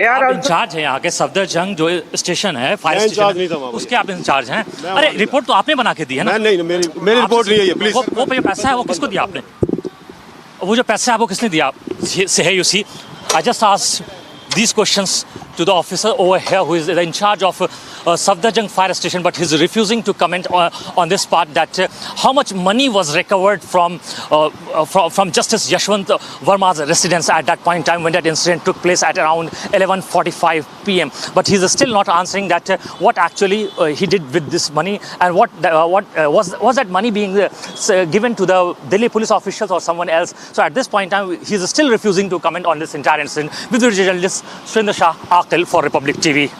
यार आप इंचार्ज हैं यहाँ के सफदरजंग जो स्टेशन है फायर इंचार्ज नहीं था स्टेशन वहाँ उसके आप इंचार्ज हैं। मैं अरे वहाँ रिपोर्ट तो आपने बना के दी है ना। नहीं मेरी रिपोर्ट नहीं है ये, प्लीज। वो जो पैसा है वो किसको दिया आपने? वो जो पैसा है वो किसने दिया? Say you see, I just asked these questions to the officer over here who is in charge of Safdarjung fire station, but he's refusing to comment on this part that how much money was recovered from Justice Yashwant Verma's residence at that point in time when that incident took place at around 11:45 p.m. But he's still not answering that what actually he did with this money and what was that money being given to the Delhi police officials or someone else. So at this point in time, he's still refusing to comment on this entire incident. With the journalist Surinder Shah, Aqil for Republic TV.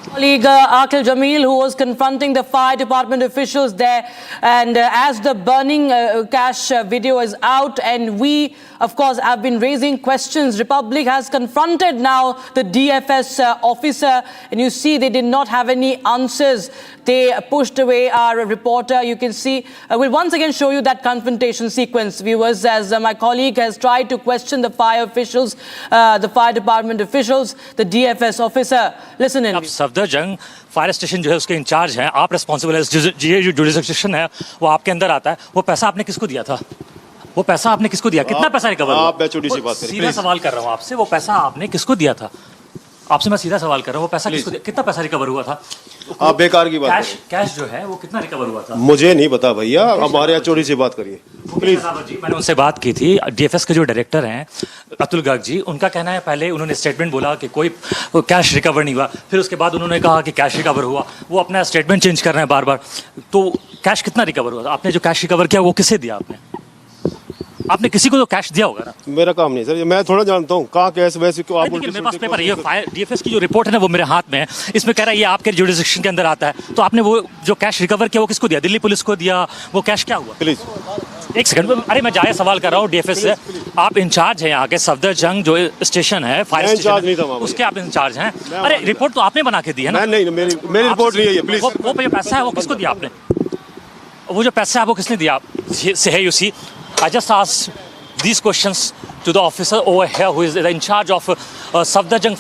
Colleague Aqil Jamil, who was confronting the fire department officials there, and as the burning cash video is out, and we of course have been raising questions, Republic has confronted now the DFS officer, and you see they did not have any answers. They pushed away our reporter. You can see, we'll once again show you that confrontation sequence, viewers, as my colleague has tried to question the fire officials, the fire department officials, the DFS officer. Listen in. Safdarjung fire station जो है उसके in charge हैं, आप responsible है, ये जो jurisdiction है वो आपके अंदर आता है। वो पैसा आपने किसको दिया था? वो पैसा आपने किसको दिया? कितना पैसा रिकवर हुआ? आप छोटी सी बात करिए, सीधा सवाल कर रहा हूँ आपसे, वो पैसा आपने किसको दिया था? आपसे मैं सीधा सवाल कर रहा हूँ, वो पैसा किसको दिया? कितना पैसा रिकवर हुआ था? आप बेकार की बात कैश जो है वो कितना रिकवर हुआ था? मुझे नहीं पता भैया, हमारे यहाँ छोटी सी बात करिए प्लीज। जी मैंने उनसे बात की थी, डीएफएस के जो डायरेक्टर हैं अतुल गर्ग जी, उनका कहना है पहले उन्होंने स्टेटमेंट बोला कि कोई कैश रिकवर नहीं हुआ, फिर उसके बाद उन्होंने कहा कि कैश रिकवर हुआ। वो अपना स्टेटमेंट चेंज कर रहे हैं बार बार। तो कैश कितना रिकवर हुआ? आपने जो कैश रिकवर किया वो किसे दिया? आपने किसी को तो कैश दिया होगा ना? मेरा काम नहीं सर, मैं थोड़ा जानता हूँ कहाँ कैश वैसे क्यों। आप मेरे पास पेपर है, ये फायर डीएफएस की जो रिपोर्ट है ना वो मेरे हाथ में है। इसमें कह रहा है ये आपके जुरिस्डिक्शन के अंदर आता है। तो आपने वो जो कैश रिकवर किया वो किसको दिया? दिल्ली पुलिस को दिया? वो कैश क्या हुआ? प्लीज एक सेकंड, अरे मैं जायज सवाल कर रहा हूँ डीएफएस से। आप इंचार्ज हैं यहाँ के सफदरजंग जो स्टेशन है फायर स्टेशन, उसके आप इंचार्ज हैं। अरे रिपोर्ट तो आपने बना के दी है ना? नहीं मेरी रिपोर्ट नहीं है ये, प्लीज। वो जो पैसा है वो किसको दिया आपने? वो जो पैसा है वो किसने दिया? Say you see, I just asked these questions to the officer over here who is in charge of Safdarjung